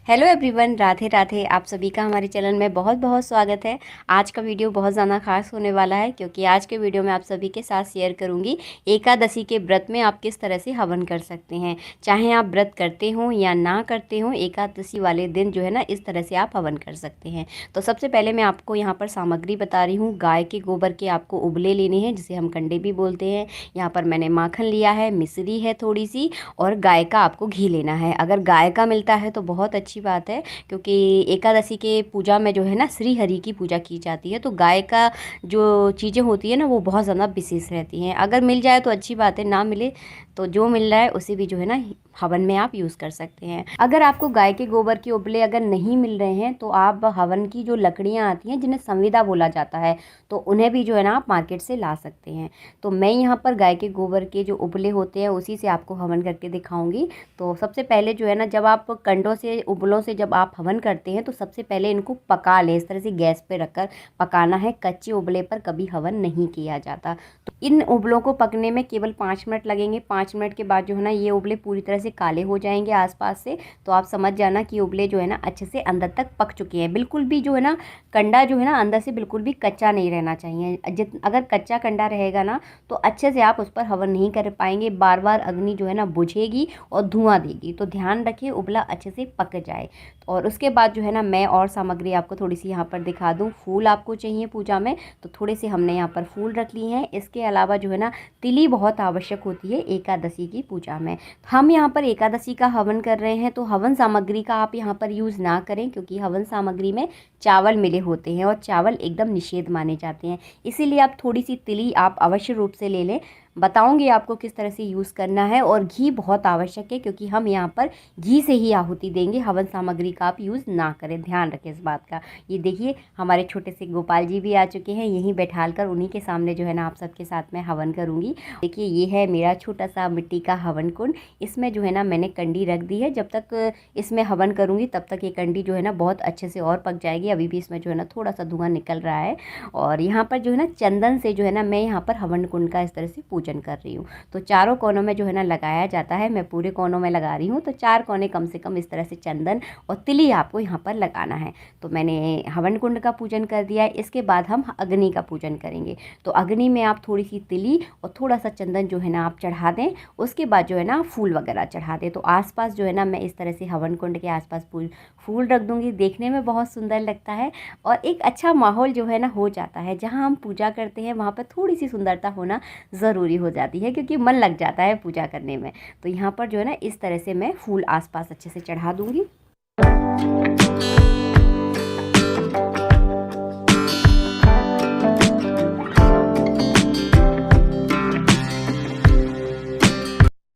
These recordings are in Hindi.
Hello everyone, Radhe Radhe. आप सभी का हमारे चैनल में बहुत बहुत स्वागत है। आज का वीडियो बहुत ज़्यादा खास होने वाला है क्योंकि आज के वीडियो में आप सभी के साथ शेयर करूंगी एकादशी के व्रत में आप किस तरह से हवन कर सकते हैं। चाहे आप व्रत करते हों या ना करते हों, एकादशी वाले दिन जो है ना इस तरह से आप हवन कर सकते हैं। तो सबसे पहले मैं आपको यहाँ पर सामग्री बता रही हूँ। गाय के गोबर के आपको उबले लेने हैं, जिसे हम कंडे भी बोलते हैं। यहाँ पर मैंने माखन लिया है, मिश्री है थोड़ी सी, और गाय का आपको घी लेना है। अगर गाय का मिलता है तो बहुत अच्छी बात है, क्योंकि एकादशी के पूजा में जो है ना श्री हरि की पूजा की जाती है, तो गाय का जो चीज़ें होती है ना वो बहुत ज़्यादा विशेष रहती हैं। अगर मिल जाए तो अच्छी बात है, ना मिले तो जो मिल रहा है उसे भी जो है ना हवन में आप यूज़ कर सकते हैं। अगर आपको गाय के गोबर के उपले अगर नहीं मिल रहे हैं तो आप हवन की जो लकड़ियाँ आती हैं, जिन्हें संविदा बोला जाता है, तो उन्हें भी जो है ना आप मार्केट से ला सकते हैं। तो मैं यहाँ पर गाय के गोबर के जो उपले होते हैं उसी से आपको हवन करके दिखाऊंगी। तो सबसे पहले जो है ना, जब आप कंडों से उबलों से जब आप हवन करते हैं तो सबसे पहले इनको पका लें। इस तरह से गैस पे रखकर पकाना है। कच्चे उबले पर कभी हवन नहीं किया जाता। तो इन उबलों को पकने में केवल 5 मिनट लगेंगे। 5 मिनट के बाद जो है ना ये उबले पूरी तरह से काले हो जाएंगे आसपास से। तो आप समझ जाना कि उबले जो है ना अच्छे से अंदर तक पक चुके हैं। बिल्कुल भी जो है ना कंडा जो है ना अंदर से बिल्कुल भी कच्चा नहीं रहना चाहिए। अगर कच्चा कंडा रहेगा ना तो अच्छे से आप उस पर हवन नहीं कर पाएंगे। बार बार अग्नि जो है ना बुझेगी और धुआं देगी। तो ध्यान रखिए उबला अच्छे से पक जाए। और उसके बाद जो है ना मैं और सामग्री आपको थोड़ी सी यहाँ पर दिखा दूँ। फूल आपको चाहिए पूजा में, तो थोड़े से हमने यहाँ पर फूल रख लिए हैं। इसके अलावा जो है ना तिली बहुत आवश्यक होती है एकादशी की पूजा में। हम यहाँ पर एकादशी का हवन कर रहे हैं, तो हवन सामग्री का आप यहाँ पर यूज़ ना करें, क्योंकि हवन सामग्री में चावल मिले होते हैं और चावल एकदम निषेध माने जाते हैं। इसीलिए आप थोड़ी सी तिली आप अवश्य रूप से ले लें। बताऊंगी आपको किस तरह से यूज़ करना है। और घी बहुत आवश्यक है, क्योंकि हम यहाँ पर घी से ही आहुति देंगे। हवन सामग्री का आप यूज़ ना करें, ध्यान रखें इस बात का। ये देखिए हमारे छोटे से गोपाल जी भी आ चुके हैं। यहीं बैठाल कर उन्हीं के सामने जो है ना आप सबके साथ में हवन करूँगी। देखिए ये है मेरा छोटा सा मिट्टी का हवन कुंड। इसमें जो है ना मैंने कंडी रख दी है। जब तक इसमें हवन करूँगी तब तक ये कंडी जो है ना बहुत अच्छे से और पक जाएगी। अभी भी इसमें जो है ना थोड़ा सा धुआं निकल रहा है। और यहाँ पर जो है ना चंदन से जो है ना मैं यहाँ पर हवन कुंड का इस तरह से पूजन कर रही हूँ। तो चारों कोनों में जो है ना लगाया जाता है। मैं पूरे कोनों में लगा रही हूँ, तो 4 कोने कम से कम इस तरह से चंदन और तिली आपको यहाँ पर लगाना है। तो मैंने हवन कुंड का पूजन कर दिया है। इसके बाद हम अग्नि का पूजन करेंगे। तो अग्नि में आप थोड़ी सी तिली और थोड़ा सा चंदन जो है ना आप चढ़ा दें। उसके बाद जो है ना फूल वगैरह चढ़ा दें। तो आसपास जो है ना मैं इस तरह से हवन कुंड के आसपास फूल रख दूँगी। देखने में बहुत सुंदर लगता है और एक अच्छा माहौल जो है ना हो जाता है। जहाँ हम पूजा करते हैं वहाँ पर थोड़ी सी सुंदरता होना ज़रूरी हो जाती है, क्योंकि मन लग जाता है पूजा करने में। तो यहाँ पर जो है ना इस तरह से मैं फूल आसपास अच्छे से चढ़ा दूँगी।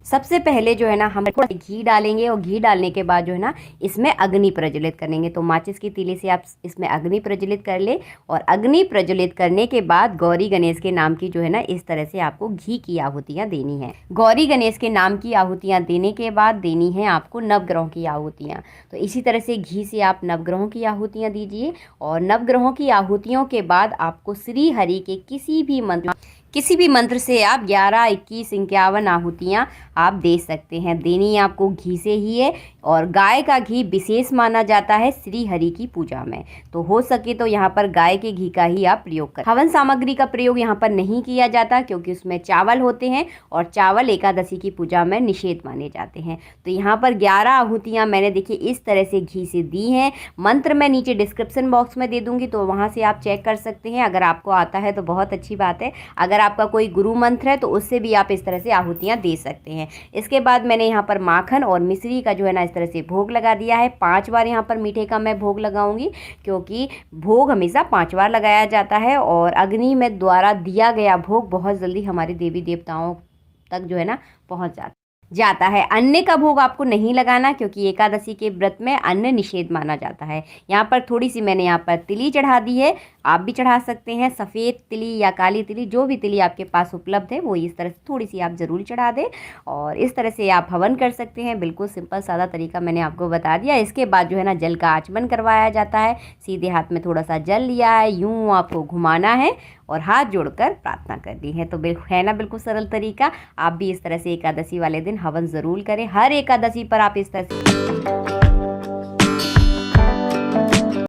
सबसे पहले जो है ना हम थोड़ा घी डालेंगे और घी डालने के बाद जो है ना इसमें अग्नि प्रज्वलित करेंगे। तो माचिस की तीली से आप इसमें अग्नि प्रज्वलित कर ले। और अग्नि प्रज्वलित करने के बाद गौरी गणेश के नाम की जो है ना इस तरह से आपको घी की आहुतियाँ देनी है। गौरी गणेश के नाम की आहुतियाँ देने के बाद देनी है आपको नवग्रहों की आहुतियाँ। तो इसी तरह से घी से आप नवग्रहों की आहुतियाँ दीजिए। और नवग्रहों की आहुतियों के बाद आपको श्री हरि के किसी भी मंत्र से आप 11, 21, 51 आहुतियाँ आप दे सकते हैं। देनी आपको घी से ही है। और गाय का घी विशेष माना जाता है श्री हरि की पूजा में। तो हो सके तो यहाँ पर गाय के घी का ही आप प्रयोग करें। हवन सामग्री का प्रयोग यहाँ पर नहीं किया जाता, क्योंकि उसमें चावल होते हैं और चावल एकादशी की पूजा में निषेध माने जाते हैं। तो यहाँ पर 11 आहुतियाँ मैंने देखिए इस तरह से घी से दी हैं। मंत्र मैं नीचे डिस्क्रिप्शन बॉक्स में दे दूँगी, तो वहाँ से आप चेक कर सकते हैं। अगर आपको आता है तो बहुत अच्छी बात है। अगर आपका कोई गुरु मंत्र है तो उससे भी आप इस तरह से आहुतियाँ दे सकते हैं। इसके बाद मैंने यहाँ पर माखन और मिश्री का जो है ना इस तरह से भोग लगा दिया है। 5 बार यहाँ पर मीठे का मैं भोग लगाऊंगी, क्योंकि भोग हमेशा 5 बार लगाया जाता है। और अग्नि में द्वारा दिया गया भोग बहुत जल्दी हमारे देवी देवताओं तक जो है ना पहुँच जाता है। अन्न का भोग आपको नहीं लगाना, क्योंकि एकादशी के व्रत में अन्न निषेध माना जाता है। यहाँ पर थोड़ी सी मैंने यहाँ पर तिली चढ़ा दी है। आप भी चढ़ा सकते हैं, सफ़ेद तिली या काली तिली, जो भी तिली आपके पास उपलब्ध है वो इस तरह से थोड़ी सी आप ज़रूर चढ़ा दें। और इस तरह से आप हवन कर सकते हैं। बिल्कुल सिंपल सादा तरीका मैंने आपको बता दिया। इसके बाद जो है ना जल का आचमन करवाया जाता है। सीधे हाथ में थोड़ा सा जल लिया है, यूँ आपको घुमाना है और हाथ जोड़कर प्रार्थना करनी है। तो बिल्कुल है ना, बिल्कुल सरल तरीका। आप भी इस तरह से एकादशी वाले दिन हवन ज़रूर करें। हर एकादशी पर आप इस तरह से